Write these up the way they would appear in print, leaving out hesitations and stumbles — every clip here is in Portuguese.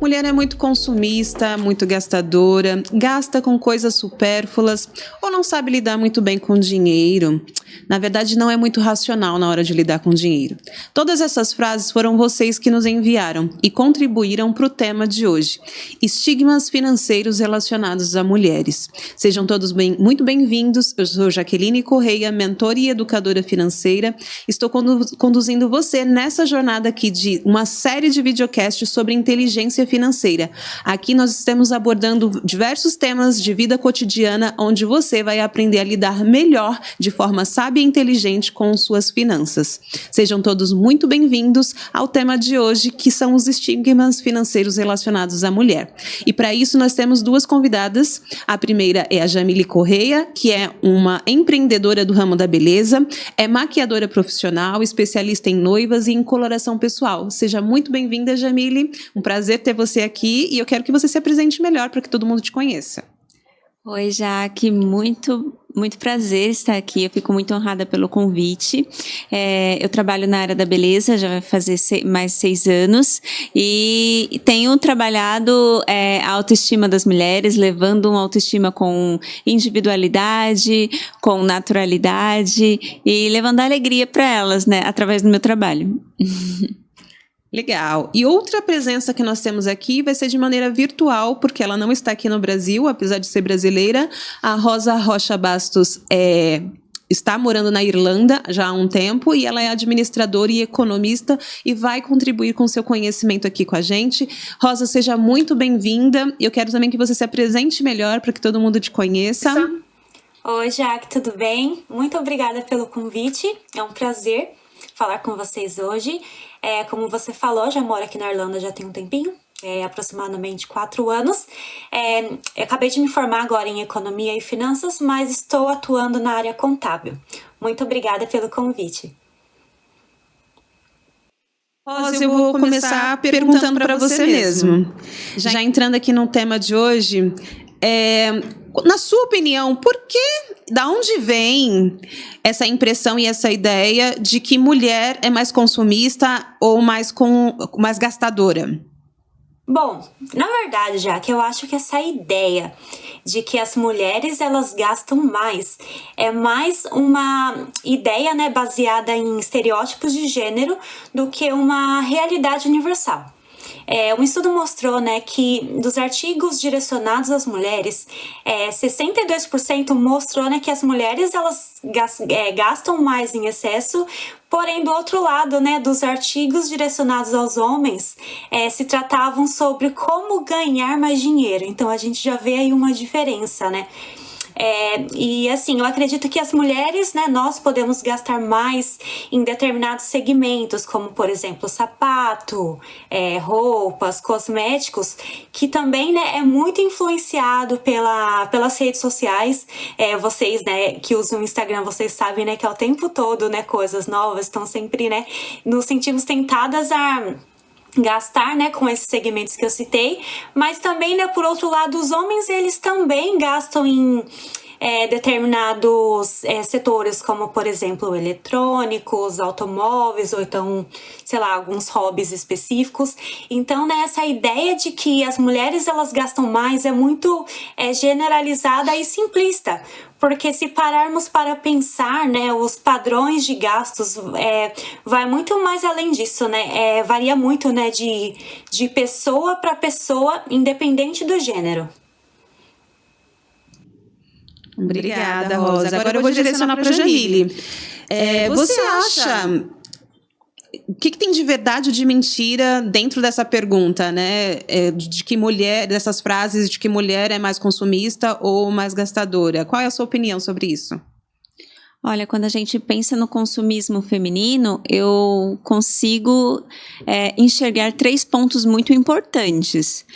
Mulher é muito consumista, muito gastadora, gasta com coisas supérfluas ou não sabe lidar muito bem com dinheiro. Na verdade, não é muito racional na hora de lidar com dinheiro. Todas essas frases foram vocês que nos enviaram e contribuíram para o tema de hoje: estigmas financeiros relacionados a mulheres. Sejam todos muito bem-vindos. Eu sou Jaqueline Correia, mentora e educadora financeira. Estou conduzindo você nessa jornada aqui de uma série de videocasts sobre inteligência financeira. Aqui nós estamos abordando diversos temas de vida cotidiana, onde você vai aprender a lidar melhor, de forma sábia e inteligente, com suas finanças. Sejam todos muito bem-vindos ao tema de hoje, que são os estigmas financeiros relacionados à mulher. E para isso nós temos duas convidadas. A primeira é a Jamile Correia, que é uma empreendedora do ramo da beleza, é maquiadora profissional, especialista em noivas e em coloração pessoal. Seja muito bem-vinda, Jamile. Um prazer ter você aqui e eu quero que você se apresente melhor para que todo mundo te conheça. Oi, Jaque, muito prazer estar aqui, eu fico muito honrada pelo convite. Eu trabalho na área da beleza, já vai fazer mais 6 anos, e tenho trabalhado a autoestima das mulheres, levando uma autoestima com individualidade, com naturalidade, e levando alegria para elas, né, através do meu trabalho. Legal. E outra presença que nós temos aqui vai ser de maneira virtual, porque ela não está aqui no Brasil, apesar de ser brasileira. A Rosa Rocha Bastos está morando na Irlanda já há um tempo e ela é administradora e economista e vai contribuir com seu conhecimento aqui com a gente. Rosa, seja muito bem-vinda. Eu quero também que você se apresente melhor para que todo mundo te conheça. Oi, Jaque, tudo bem? Muito obrigada pelo convite. É um prazer falar com vocês hoje. Como você falou, já moro aqui na Irlanda já tem um tempinho, aproximadamente 4 anos. Eu acabei de me formar agora em economia e finanças, mas estou atuando na área contábil. Muito obrigada pelo convite. Rosa, eu vou começar perguntando para você mesmo. Já entrando aqui no tema de hoje, na sua opinião, da onde vem essa impressão e essa ideia de que mulher é mais consumista ou mais gastadora? Bom, na verdade, já que eu acho que essa ideia de que as mulheres elas gastam mais é mais uma ideia, né, baseada em estereótipos de gênero do que uma realidade universal. Um estudo mostrou, né, que dos artigos direcionados às mulheres, 62% mostrou, né, que as mulheres elas gastam mais em excesso. Porém, do outro lado, né, dos artigos direcionados aos homens, se tratavam sobre como ganhar mais dinheiro. Então, a gente já vê aí uma diferença, né? E assim, eu acredito que as mulheres, né, nós podemos gastar mais em determinados segmentos, como por exemplo sapato, roupas, cosméticos, que também, né, é muito influenciado pelas redes sociais. Vocês, né, que usam o Instagram, vocês sabem, né, que é o tempo todo, né, coisas novas, estão sempre, né, nos sentimos tentadas a gastar, né, com esses segmentos que eu citei, mas também, né, por outro lado, os homens, eles também gastam em determinados setores, como, por exemplo, eletrônicos, automóveis, ou então, sei lá, alguns hobbies específicos. Então, né, essa ideia de que as mulheres, elas gastam mais é muito generalizada e simplista. Porque se pararmos para pensar, né, os padrões de gastos vai muito mais além disso, né? Varia muito, né, de pessoa para pessoa, independente do gênero. Obrigada, Rosa. Agora eu vou direcionar para a Jamile. Você acha... O que tem de verdade ou de mentira dentro dessa pergunta, né? De que mulher, dessas frases de que mulher é mais consumista ou mais gastadora? Qual é a sua opinião sobre isso? Olha, quando a gente pensa no consumismo feminino, eu consigo enxergar 3 pontos muito importantes.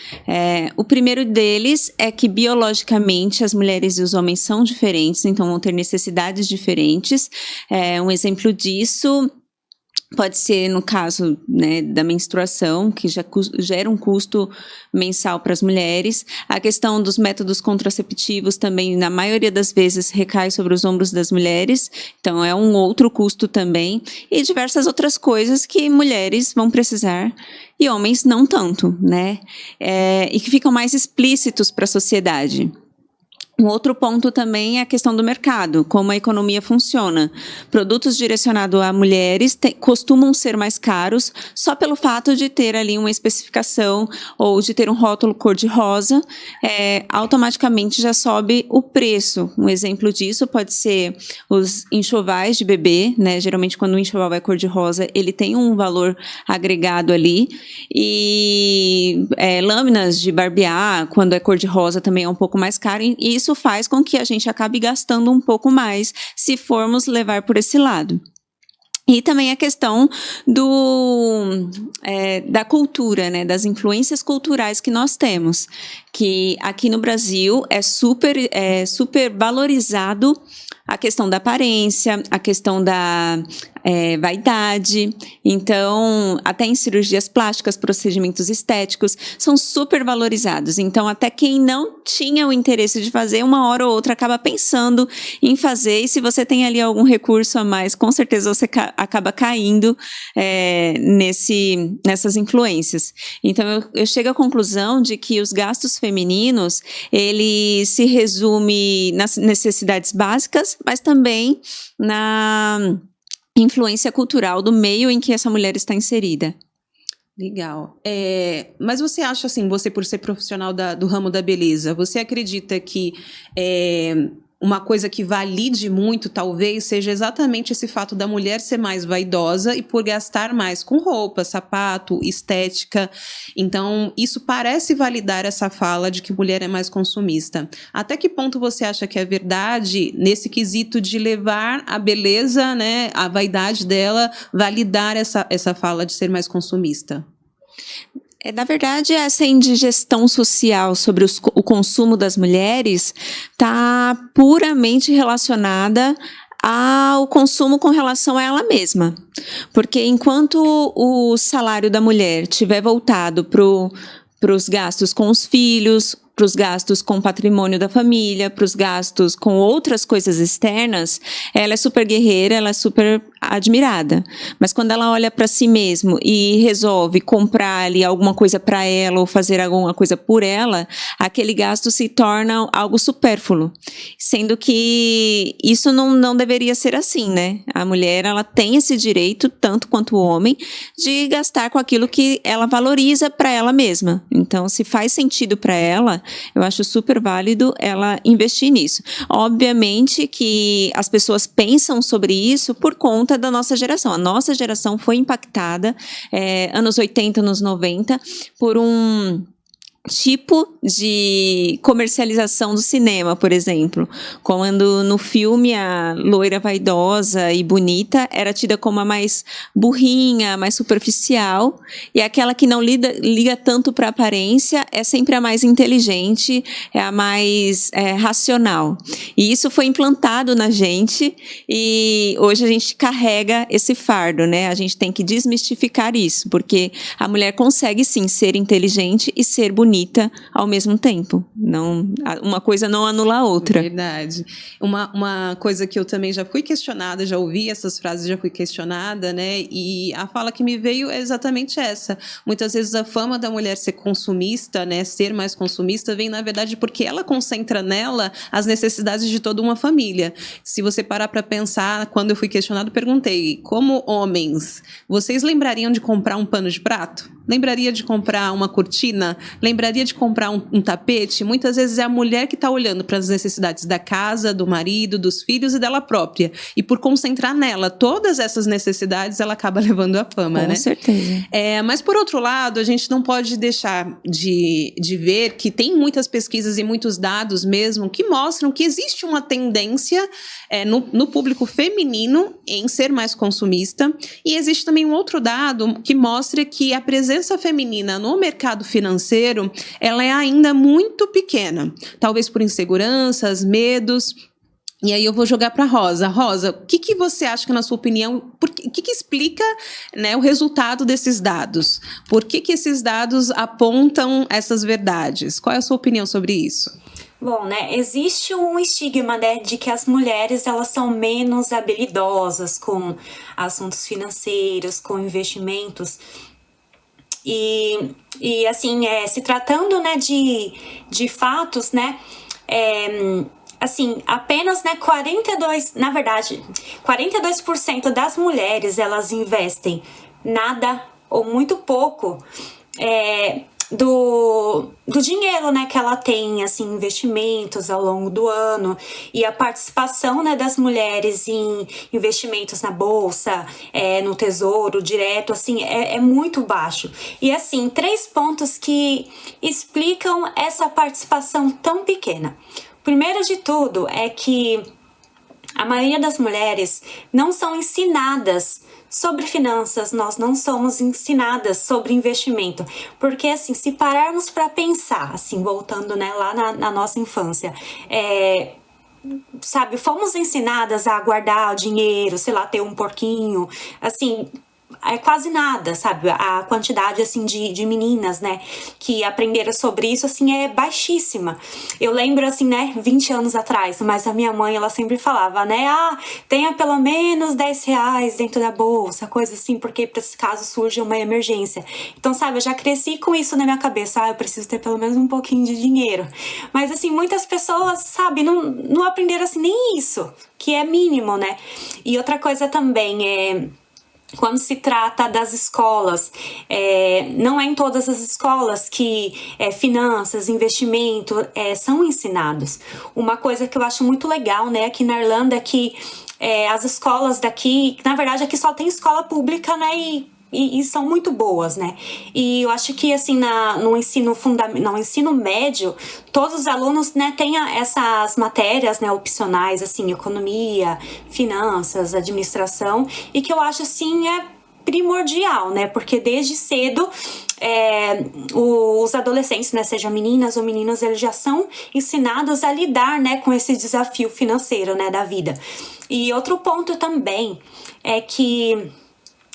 O primeiro deles é que, biologicamente, as mulheres e os homens são diferentes, então vão ter necessidades diferentes. Um exemplo disso Pode ser no caso, né, da menstruação, que já gera um custo mensal para as mulheres. A questão dos métodos contraceptivos também, na maioria das vezes, recai sobre os ombros das mulheres. Então, é um outro custo também. E diversas outras coisas que mulheres vão precisar e homens não tanto, né? E que ficam mais explícitos para a sociedade. Um outro ponto também é a questão do mercado, como a economia funciona. Produtos direcionados a mulheres costumam ser mais caros só pelo fato de ter ali uma especificação ou de ter um rótulo cor-de-rosa, automaticamente já sobe o preço. Um exemplo disso pode ser os enxovais de bebê, né? Geralmente quando o enxoval é cor-de-rosa, ele tem um valor agregado ali. E lâminas de barbear, quando é cor-de-rosa, também é um pouco mais caro. E isso faz com que a gente acabe gastando um pouco mais se formos levar por esse lado. E também a questão da cultura, né, das influências culturais que nós temos, que aqui no Brasil é super valorizado a questão da aparência, a questão da vaidade. Então, até em cirurgias plásticas, procedimentos estéticos, são super valorizados. Então, até quem não tinha o interesse de fazer, uma hora ou outra acaba pensando em fazer, e se você tem ali algum recurso a mais, com certeza você acaba caindo nessas influências. Então, eu chego à conclusão de que os gastos femininos, ele se resume nas necessidades básicas, mas também na influência cultural do meio em que essa mulher está inserida. Legal. Mas você acha, assim, você por ser profissional do ramo da beleza, você acredita que uma coisa que valide muito, talvez, seja exatamente esse fato da mulher ser mais vaidosa e por gastar mais com roupa, sapato, estética? Então, isso parece validar essa fala de que mulher é mais consumista. Até que ponto você acha que é verdade nesse quesito de levar a beleza, né, a vaidade dela, validar essa fala de ser mais consumista? Na verdade, essa indigestão social sobre o consumo das mulheres está puramente relacionada ao consumo com relação a ela mesma. Porque enquanto o salário da mulher estiver voltado para os gastos com os filhos, para os gastos com o patrimônio da família, para os gastos com outras coisas externas, ela é super guerreira, ela é super admirada. Mas quando ela olha para si mesmo e resolve comprar ali alguma coisa para ela ou fazer alguma coisa por ela, aquele gasto se torna algo supérfluo. Sendo que isso não deveria ser assim, né? A mulher, ela tem esse direito, tanto quanto o homem, de gastar com aquilo que ela valoriza para ela mesma. Então, se faz sentido para ela, eu acho super válido ela investir nisso. Obviamente que as pessoas pensam sobre isso por conta da nossa geração. A nossa geração foi impactada, anos 80, anos 90, por um tipo de comercialização do cinema, por exemplo. Quando no filme a loira vaidosa e bonita era tida como a mais burrinha, mais superficial, e aquela que não liga tanto para a aparência é sempre a mais inteligente, é a mais racional. E isso foi implantado na gente, e hoje a gente carrega esse fardo, né? A gente tem que desmistificar isso, porque a mulher consegue sim ser inteligente e ser bonita ao mesmo tempo. Não, uma coisa não anula a outra. Verdade. Uma coisa que eu também já fui questionada, já ouvi essas frases, já fui questionada, né? E a fala que me veio é exatamente essa. Muitas vezes a fama da mulher ser consumista, né, ser mais consumista, vem na verdade porque ela concentra nela as necessidades de toda uma família. Se você parar para pensar, quando eu fui questionado, perguntei, como homens, vocês lembrariam de comprar um pano de prato? Lembraria de comprar uma cortina? Lembraria de comprar um tapete? Muitas vezes é a mulher que está olhando para as necessidades da casa, do marido, dos filhos e dela própria. E por concentrar nela todas essas necessidades, ela acaba levando a fama, né? Com certeza. Mas, por outro lado, a gente não pode deixar de ver que tem muitas pesquisas e muitos dados mesmo que mostram que existe uma tendência no público feminino em ser mais consumista. E existe também um outro dado que mostra que a presença feminina no mercado financeiro, ela é ainda muito pequena. Talvez por inseguranças, medos. E aí eu vou jogar para Rosa. Rosa, o que você acha que, na sua opinião, o que explica, né, o resultado desses dados? Por que esses dados apontam essas verdades? Qual é a sua opinião sobre isso? Bom, né, existe um estigma, né, de que as mulheres, elas são menos habilidosas com assuntos financeiros, com investimentos. E assim, se tratando, né, de fatos, né, assim, apenas, né, 42% das mulheres, elas investem nada ou muito pouco do dinheiro, né, que ela tem, assim, investimentos ao longo do ano. E a participação, né, das mulheres em investimentos na bolsa, no tesouro direto, assim, é muito baixo. E assim, 3 pontos que explicam essa participação tão pequena. Primeiro de tudo é que a maioria das mulheres não são ensinadas sobre finanças, nós não somos ensinadas sobre investimento. Porque, assim, se pararmos para pensar, assim, voltando, né, lá na nossa infância, sabe, fomos ensinadas a guardar o dinheiro, sei lá, ter um porquinho, assim, é quase nada, sabe? A quantidade, assim, de meninas, né, que aprenderam sobre isso, assim, é baixíssima. Eu lembro, assim, né, 20 anos atrás, mas a minha mãe, ela sempre falava, né, tenha pelo menos 10 reais dentro da bolsa, coisa assim, porque para esse caso surge uma emergência. Então, sabe, eu já cresci com isso na minha cabeça, eu preciso ter pelo menos um pouquinho de dinheiro. Mas, assim, muitas pessoas, sabe, não aprenderam, assim, nem isso, que é mínimo, né? E outra coisa também quando se trata das escolas, não é em todas as escolas que finanças, investimento são ensinados. Uma coisa que eu acho muito legal, né, aqui na Irlanda, é que as escolas daqui, na verdade aqui só tem escola pública, né, e são muito boas, né? E eu acho que, assim, no ensino médio, todos os alunos, né, têm essas matérias, né, opcionais, assim, economia, finanças, administração, e que eu acho, assim, primordial, né? Porque desde cedo os adolescentes, né, seja meninas ou meninos, eles já são ensinados a lidar, né, com esse desafio financeiro, né, da vida. E outro ponto também é que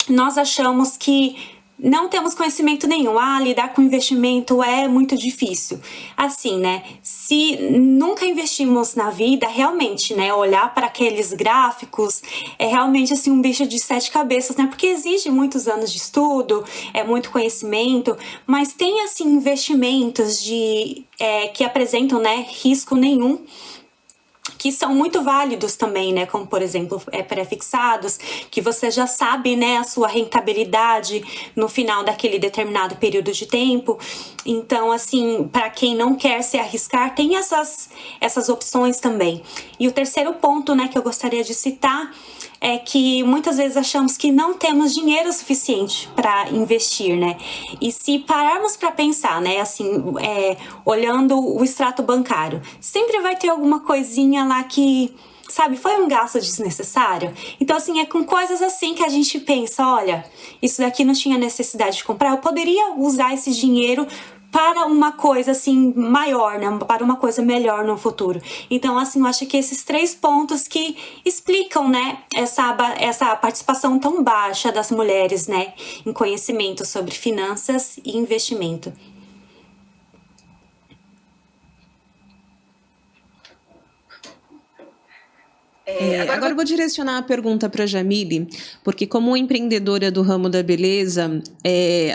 nós achamos que não temos conhecimento nenhum. Lidar com investimento é muito difícil. Assim, né? Se nunca investimos na vida, realmente, né? Olhar para aqueles gráficos é realmente, assim, um bicho de 7 cabeças, né? Porque exige muitos anos de estudo, muito conhecimento, mas tem, assim, investimentos que apresentam, né, risco nenhum, que são muito válidos também, né? Como, por exemplo, pré-fixados, que você já sabe, né, a sua rentabilidade no final daquele determinado período de tempo. Então, assim, para quem não quer se arriscar, tem essas opções também. E o terceiro ponto, né, que eu gostaria de citar é que muitas vezes achamos que não temos dinheiro suficiente para investir, né? E se pararmos para pensar, né, assim, olhando o extrato bancário, sempre vai ter alguma coisinha lá que, sabe, foi um gasto desnecessário. Então, assim, é com coisas assim que a gente pensa, olha, isso daqui não tinha necessidade de comprar, eu poderia usar esse dinheiro para uma coisa, assim, maior, né? Para uma coisa melhor no futuro. Então, assim, eu acho que esses 3 pontos que explicam, né, essa participação tão baixa das mulheres, né, em conhecimento sobre finanças e investimento. Agora eu vou direcionar a pergunta para a Jamile, porque como empreendedora do ramo da beleza,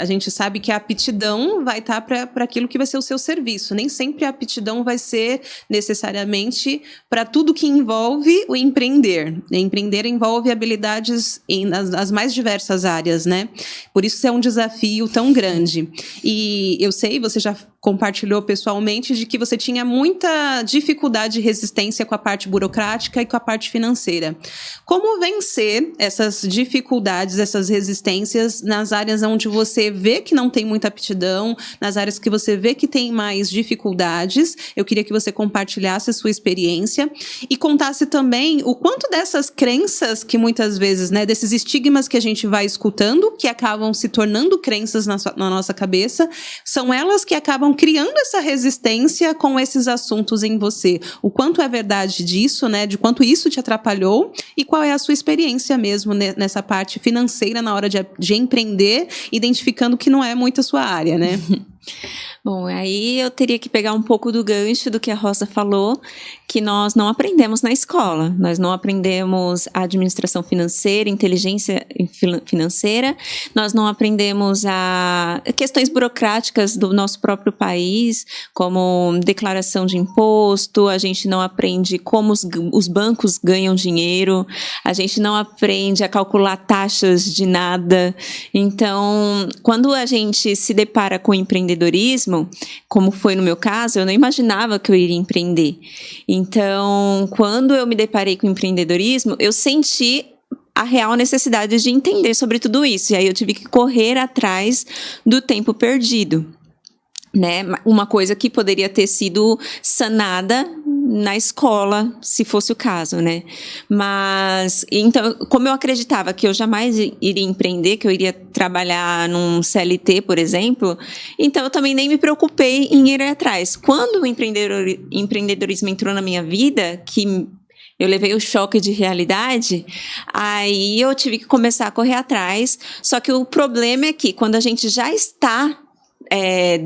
a gente sabe que a aptidão vai estar para aquilo que vai ser o seu serviço. Nem sempre a aptidão vai ser necessariamente para tudo que envolve o empreender. Empreender envolve habilidades nas mais diversas áreas, né? Por isso é um desafio tão grande. E eu sei, você já compartilhou pessoalmente de que você tinha muita dificuldade e resistência com a parte burocrática e com a parte parte financeira. Como vencer essas dificuldades, essas resistências nas áreas onde você vê que não tem muita aptidão, nas áreas que você vê que tem mais dificuldades? Eu queria que você compartilhasse a sua experiência e contasse também o quanto dessas crenças que muitas vezes, né, desses estigmas que a gente vai escutando, que acabam se tornando crenças na nossa cabeça, são elas que acabam criando essa resistência com esses assuntos em você. O quanto é verdade disso, né, de quanto isso te atrapalhou e qual é a sua experiência mesmo nessa parte financeira na hora de empreender, identificando que não é muito a sua área, né? Bom, aí eu teria que pegar um pouco do gancho do que a Rosa falou, que nós não aprendemos na escola. Nós não aprendemos administração financeira, inteligência financeira, nós não aprendemos a questões burocráticas do nosso próprio país, como declaração de imposto, a gente não aprende como os bancos ganham dinheiro, a gente não aprende a calcular taxas de nada. Então, quando a gente se depara com empreendedorismo, como foi no meu caso, eu não imaginava que eu iria empreender. Então, quando eu me deparei com o empreendedorismo, eu senti a real necessidade de entender sobre tudo isso. E aí eu tive que correr atrás do tempo perdido, né? Uma coisa que poderia ter sido sanada na escola, se fosse o caso, né? Mas, então, como eu acreditava que eu jamais iria empreender, que eu iria trabalhar num CLT, por exemplo, então eu também nem me preocupei em ir atrás. Quando o empreendedorismo entrou na minha vida, que eu levei o choque de realidade, aí eu tive que começar a correr atrás. Só que o problema é que quando a gente já está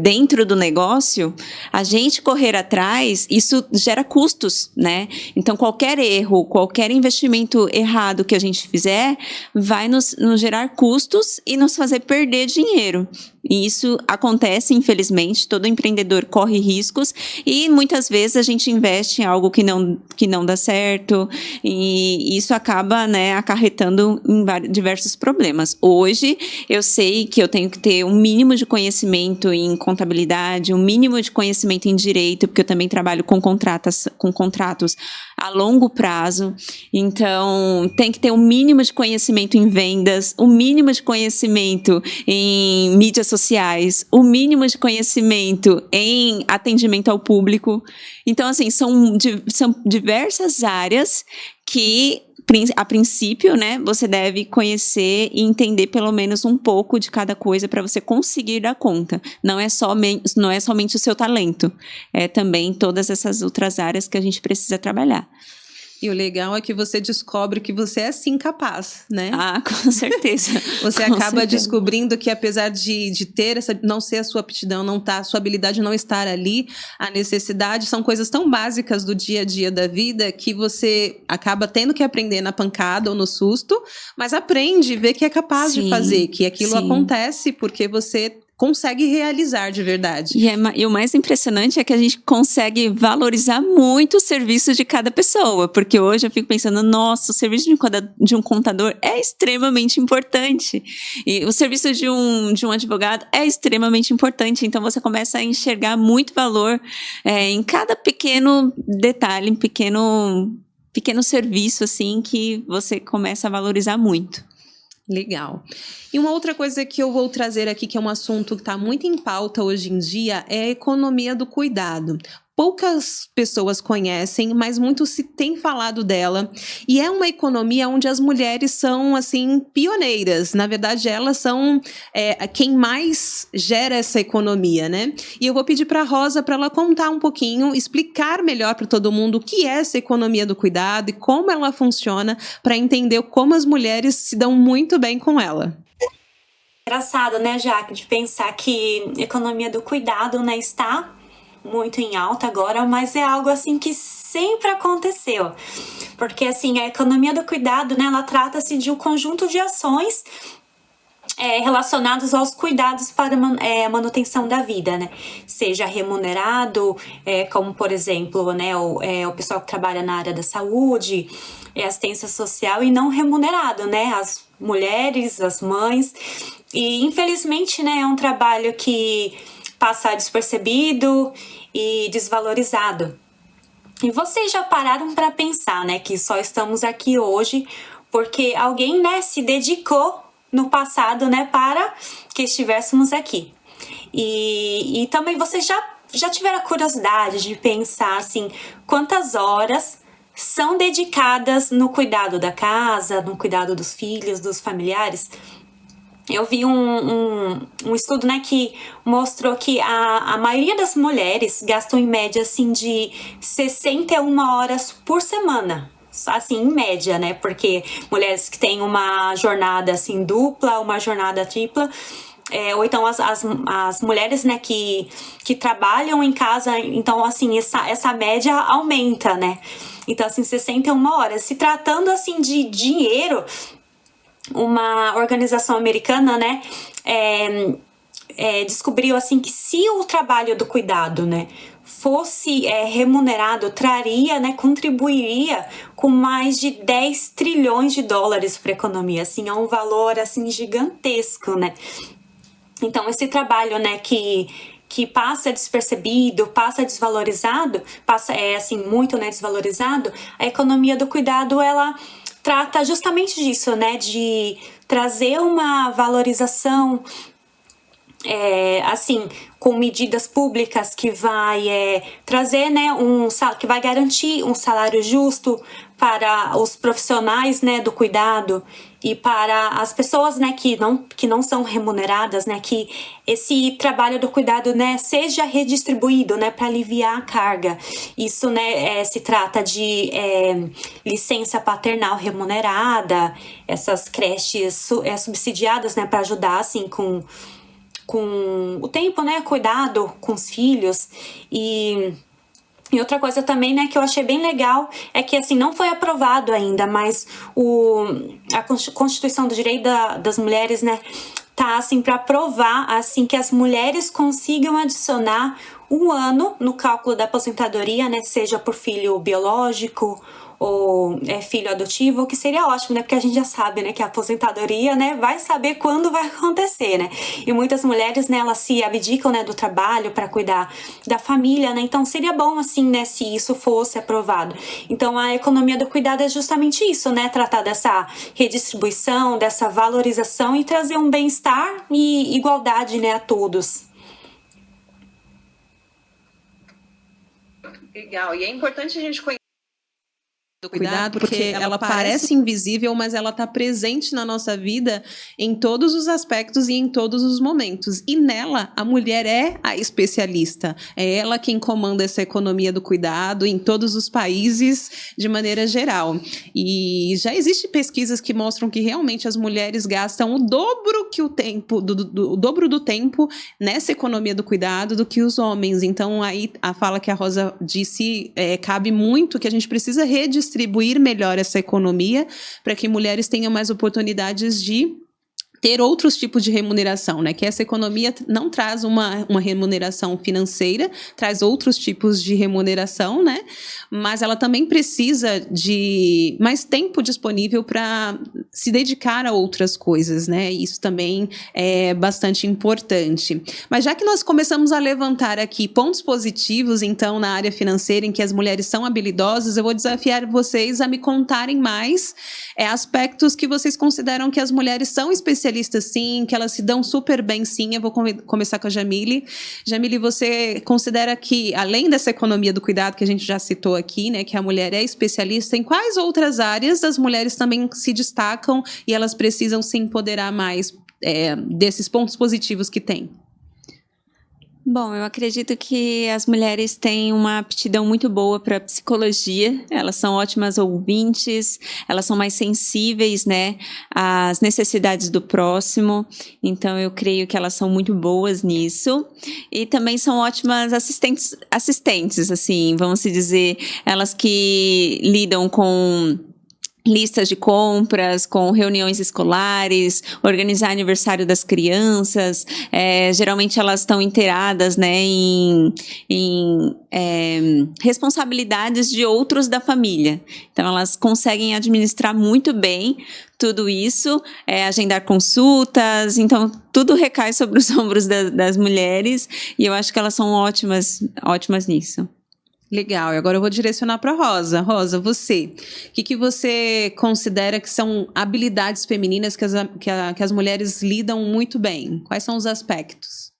dentro do negócio, a gente correr atrás, isso gera custos, né? Então, qualquer erro, qualquer investimento errado que a gente fizer, vai nos gerar custos e nos fazer perder dinheiro. E isso acontece, infelizmente, todo empreendedor corre riscos e muitas vezes a gente investe em algo que não dá certo e isso acaba, né, acarretando em diversos problemas. Hoje, eu sei que eu tenho que ter um mínimo de conhecimento em contabilidade, um mínimo de conhecimento em direito, porque eu também trabalho com contratos a longo prazo. Então, tem que ter um mínimo de conhecimento em vendas, um mínimo de conhecimento em mídias sociais, o mínimo de conhecimento em atendimento ao público. Então, assim, são diversas áreas que, a princípio, né, você deve conhecer e entender pelo menos um pouco de cada coisa para você conseguir dar conta. Não é somente o seu talento, é também todas essas outras áreas que a gente precisa trabalhar. E o legal é que você descobre que você é sim capaz, né? Ah, com certeza. Você acaba descobrindo que apesar de ter essa, não ser a sua aptidão, a sua habilidade não estar ali, a necessidade, são coisas tão básicas do dia a dia da vida que você acaba tendo que aprender na pancada ou no susto, mas aprende, vê que é capaz de fazer, que aquilo acontece porque você consegue realizar de verdade. E o mais impressionante é que a gente consegue valorizar muito o serviço de cada pessoa, porque hoje eu fico pensando, nossa, o serviço de um contador é extremamente importante, e o serviço de um advogado é extremamente importante, então você começa a enxergar muito valor em cada pequeno detalhe, pequeno serviço, assim, que você começa a valorizar muito. Legal. E uma outra coisa que eu vou trazer aqui, que é um assunto que está muito em pauta hoje em dia, é a economia do cuidado. Poucas pessoas conhecem, mas muito se tem falado dela. E é uma economia onde as mulheres são, assim, pioneiras. Na verdade, elas são quem mais gera essa economia, né? E eu vou pedir para a Rosa para ela contar um pouquinho, explicar melhor para todo mundo o que é essa economia do cuidado e como ela funciona, para entender como as mulheres se dão muito bem com ela. Engraçado, né, Jaque, de pensar que economia do cuidado, né, está muito em alta agora, mas é algo assim que sempre aconteceu, porque assim, a economia do cuidado, né, ela trata-se de um conjunto de ações relacionados aos cuidados para a manutenção da vida, né, seja remunerado, como por exemplo, né, o pessoal que trabalha na área da saúde, assistência social, e não remunerado, né, as mulheres, as mães, e infelizmente, né, é um trabalho que passa despercebido e desvalorizado. E vocês já pararam para pensar, né, que só estamos aqui hoje porque alguém, né, se dedicou no passado, né, para que estivéssemos aqui. E também vocês já tiveram a curiosidade de pensar, assim, quantas horas são dedicadas no cuidado da casa, no cuidado dos filhos, dos familiares? Eu vi um estudo, né, que mostrou que a maioria das mulheres gastam em média, assim, de 61 horas por semana. Assim, em média, né? Porque mulheres que têm uma jornada, assim, dupla, uma jornada tripla, ou então as mulheres, né, que trabalham em casa, então, assim, essa média aumenta, né? Então, assim, 61 horas. Se tratando, assim, de dinheiro, uma organização americana, né, descobriu, assim, que se o trabalho do cuidado, né, fosse remunerado, traria, né, contribuiria com mais de 10 trilhões de dólares para a economia, assim, é um valor, assim, gigantesco, né. Então, esse trabalho, né, que passa despercebido, passa desvalorizado, passa, assim, muito, né, desvalorizado, a economia do cuidado, ela trata justamente disso, né, de trazer uma valorização, assim, com medidas públicas que vai trazer, né, que vai garantir um salário justo para os profissionais, né, do cuidado e para as pessoas, né, que não são remuneradas, né, que esse trabalho do cuidado, né, seja redistribuído, né, para aliviar a carga. Isso, né, se trata de licença paternal remunerada, essas creches subsidiadas, né, para ajudar, assim, com o tempo, né, cuidado com os filhos. E outra coisa também, né, que eu achei bem legal é que, assim, não foi aprovado ainda, mas a Constituição do Direito das Mulheres, né, tá, assim, para aprovar, assim, que as mulheres consigam adicionar um ano no cálculo da aposentadoria, né, seja por filho biológico ou filho adotivo, que seria ótimo, né? Porque a gente já sabe, né, que a aposentadoria, né, vai saber quando vai acontecer, né? E muitas mulheres, né, elas se abdicam, né, do trabalho para cuidar da família, né? Então seria bom, assim, né, se isso fosse aprovado. Então a economia do cuidado é justamente isso, né? Tratar dessa redistribuição, dessa valorização e trazer um bem-estar e igualdade, né, a todos. Legal. E é importante a gente conhecer do cuidado, porque ela parece invisível, mas ela está presente na nossa vida em todos os aspectos e em todos os momentos. E nela, a mulher é a especialista. É ela quem comanda essa economia do cuidado em todos os países, de maneira geral. E já existem pesquisas que mostram que realmente as mulheres gastam o dobro que o dobro do tempo nessa economia do cuidado do que os homens. Então, aí a fala que a Rosa disse cabe muito, que a gente precisa redistribuir melhor essa economia para que mulheres tenham mais oportunidades de ter outros tipos de remuneração, né? Que essa economia não traz uma remuneração financeira, traz outros tipos de remuneração, né? Mas ela também precisa de mais tempo disponível para se dedicar a outras coisas, né? Isso também é bastante importante. Mas já que nós começamos a levantar aqui pontos positivos, então, na área financeira, em que as mulheres são habilidosas, eu vou desafiar vocês a me contarem mais aspectos que vocês consideram que as mulheres são especialistas, sim, que elas se dão super bem, sim. Eu vou começar com a Jamile. Jamile, você considera que, além dessa economia do cuidado que a gente já citou aqui, né, que a mulher é especialista, em quais outras áreas as mulheres também se destacam e elas precisam se empoderar mais desses pontos positivos que têm? Bom, eu acredito que as mulheres têm uma aptidão muito boa para psicologia, elas são ótimas ouvintes, elas são mais sensíveis, né, às necessidades do próximo, então eu creio que elas são muito boas nisso, e também são ótimas assistentes, assim, vamos dizer, elas que lidam com listas de compras, com reuniões escolares, organizar aniversário das crianças, geralmente elas estão inteiradas, né, em responsabilidades de outros da família. Então, elas conseguem administrar muito bem tudo isso, agendar consultas, então tudo recai sobre os ombros das mulheres, e eu acho que elas são ótimas nisso. Legal, e agora eu vou direcionar para Rosa. Rosa, você, o que você considera que são habilidades femininas que as mulheres lidam muito bem? Quais são os aspectos?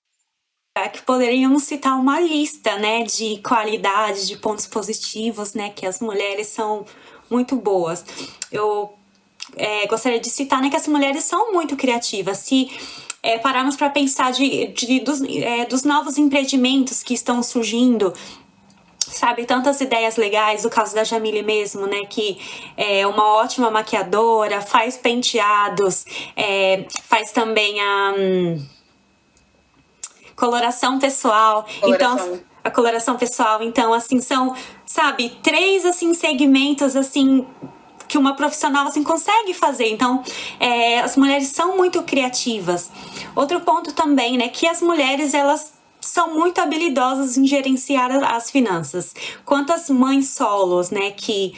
Que poderíamos citar uma lista, né, de qualidades, de pontos positivos, né, que as mulheres são muito boas. Eu gostaria de citar, né, que as mulheres são muito criativas. Se pararmos para pensar dos novos empreendimentos que estão surgindo, sabe, tantas ideias legais, o caso da Jamile mesmo, né, que é uma ótima maquiadora, faz penteados, faz também a coloração pessoal. Então, a coloração pessoal, então, assim, são, sabe, 3, assim, segmentos, assim, que uma profissional, assim, consegue fazer. Então, as mulheres são muito criativas. Outro ponto também, né, que as mulheres, elas são muito habilidosas em gerenciar as finanças. Quantas mães solos, né, que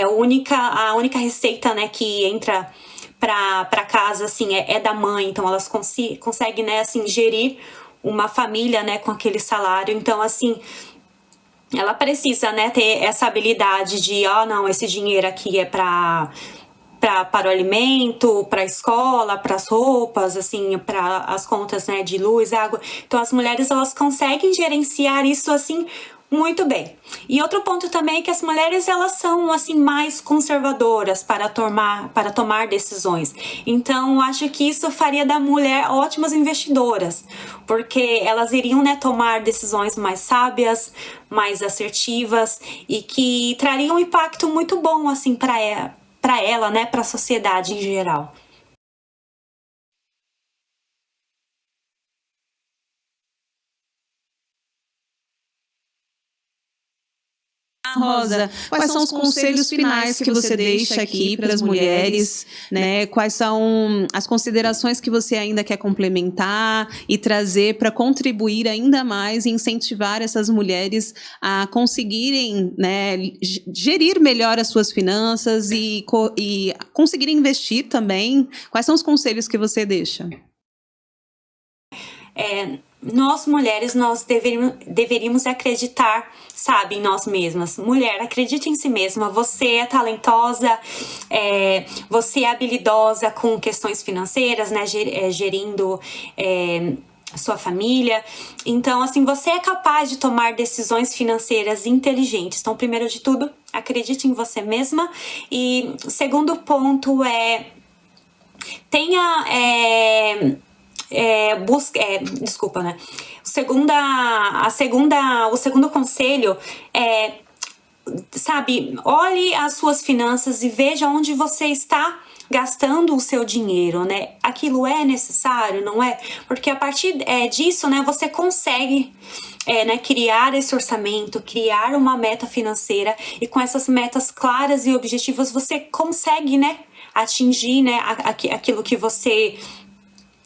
a única receita, né, que entra para casa, assim, é da mãe. Então, elas conseguem, né, assim, gerir uma família, né, com aquele salário. Então, assim, ela precisa, né, ter essa habilidade de, não, esse dinheiro aqui é para o alimento, para a escola, para as roupas, assim, para as contas, né, de luz, água. Então, as mulheres, elas conseguem gerenciar isso, assim, muito bem. E outro ponto também é que as mulheres, elas são, assim, mais conservadoras para tomar decisões. Então, acho que isso faria da mulher ótimas investidoras, porque elas iriam, né, tomar decisões mais sábias, mais assertivas e que trariam um impacto muito bom, assim, para ela, né, para a sociedade em geral. Rosa, quais são os conselhos finais que você deixa aqui para as mulheres, né? Quais são as considerações que você ainda quer complementar e trazer para contribuir ainda mais e incentivar essas mulheres a conseguirem, né, gerir melhor as suas finanças e conseguirem investir também? Quais são os conselhos que você deixa? Nós mulheres, nós deveríamos acreditar, sabe, em nós mesmas. Mulher, acredite em si mesma. Você é talentosa, você é habilidosa com questões financeiras, né, gerindo sua família. Então, assim, você é capaz de tomar decisões financeiras inteligentes. Então, primeiro de tudo, acredite em você mesma. E segundo ponto tenha... desculpa, né? O segundo conselho é, sabe, olhe as suas finanças e veja onde você está gastando o seu dinheiro, né? Aquilo é necessário, não é? Porque a partir disso, né, você consegue né, criar esse orçamento, criar uma meta financeira, e com essas metas claras e objetivas você consegue, né, atingir, né, aquilo que você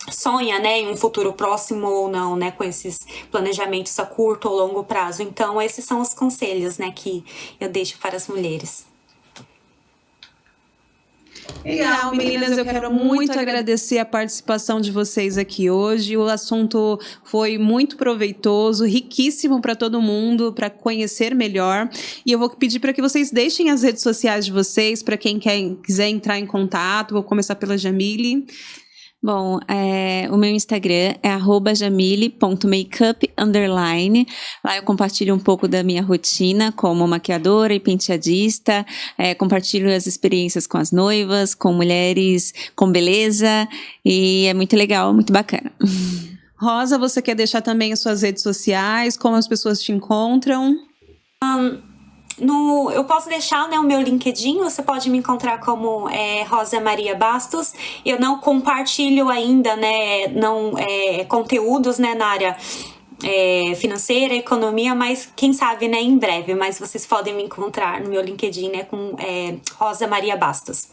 sonha, né, em um futuro próximo ou não, né, com esses planejamentos a curto ou longo prazo. Então, esses são os conselhos, né, que eu deixo para as mulheres. Legal, meninas, eu quero muito agradecer a participação de vocês aqui hoje. O assunto foi muito proveitoso, riquíssimo para todo mundo, para conhecer melhor. E eu vou pedir para que vocês deixem as redes sociais de vocês, para quem quiser entrar em contato. Vou começar pela Jamile. Bom, o meu Instagram é @jamile.makeup_. Lá eu compartilho um pouco da minha rotina como maquiadora e penteadista, compartilho as experiências com as noivas, com mulheres com beleza, e é muito legal, muito bacana. Rosa, você quer deixar também as suas redes sociais, como as pessoas te encontram? Eu posso deixar, né, o meu LinkedIn, você pode me encontrar como Rosa Maria Bastos. Eu não compartilho ainda, né, conteúdos, né, na área financeira, economia, mas quem sabe, né, em breve. Mas vocês podem me encontrar no meu LinkedIn, né, com Rosa Maria Bastos.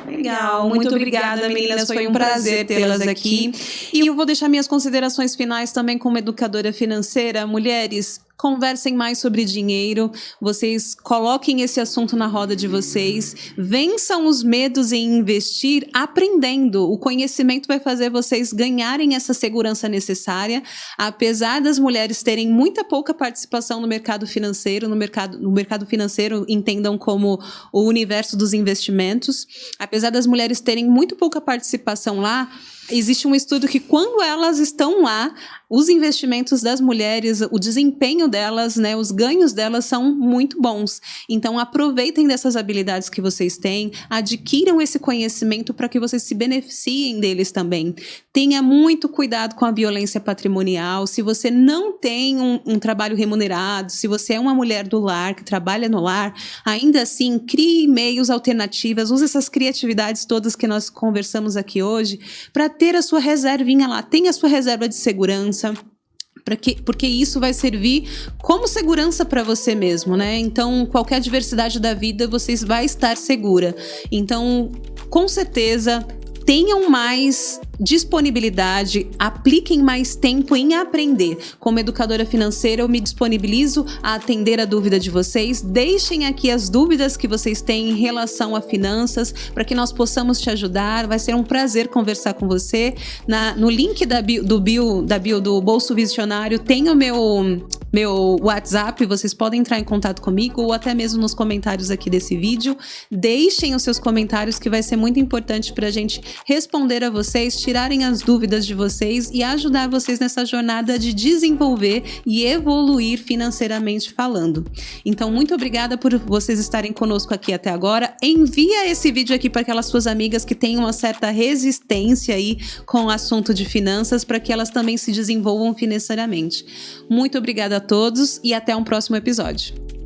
Legal, muito obrigada, meninas. Foi um prazer tê-las aqui. E eu vou deixar minhas considerações finais também como educadora financeira. Mulheres, conversem mais sobre dinheiro, vocês coloquem esse assunto na roda de vocês, vençam os medos em investir aprendendo. O conhecimento vai fazer vocês ganharem essa segurança necessária, apesar das mulheres terem muita pouca participação no mercado financeiro, no mercado financeiro entendam como o universo dos investimentos, apesar das mulheres terem muito pouca participação lá, existe um estudo que quando elas estão lá, os investimentos das mulheres, o desempenho delas, né, os ganhos delas são muito bons. Então, aproveitem dessas habilidades que vocês têm, adquiram esse conhecimento para que vocês se beneficiem deles também. Tenha muito cuidado com a violência patrimonial. Se você não tem um trabalho remunerado, se você é uma mulher do lar, que trabalha no lar, ainda assim, crie meios alternativos, use essas criatividades todas que nós conversamos aqui hoje, para ter a sua reservinha lá, tenha a sua reserva de segurança, porque isso vai servir como segurança para você mesmo, né? Então, qualquer adversidade da vida, você vai estar segura. Então, com certeza, tenham mais disponibilidade, apliquem mais tempo em aprender. Como educadora financeira, eu me disponibilizo a atender a dúvida de vocês. Deixem aqui as dúvidas que vocês têm em relação a finanças, para que nós possamos te ajudar. Vai ser um prazer conversar com você. No link da bio do Bolso Visionário tem o meu WhatsApp, vocês podem entrar em contato comigo ou até mesmo nos comentários aqui desse vídeo. Deixem os seus comentários, que vai ser muito importante para a gente responder a vocês, tirarem as dúvidas de vocês e ajudar vocês nessa jornada de desenvolver e evoluir financeiramente falando. Então, muito obrigada por vocês estarem conosco aqui até agora. Envia esse vídeo aqui para aquelas suas amigas que têm uma certa resistência aí com o assunto de finanças, para que elas também se desenvolvam financeiramente. Muito obrigada a todos e até um próximo episódio.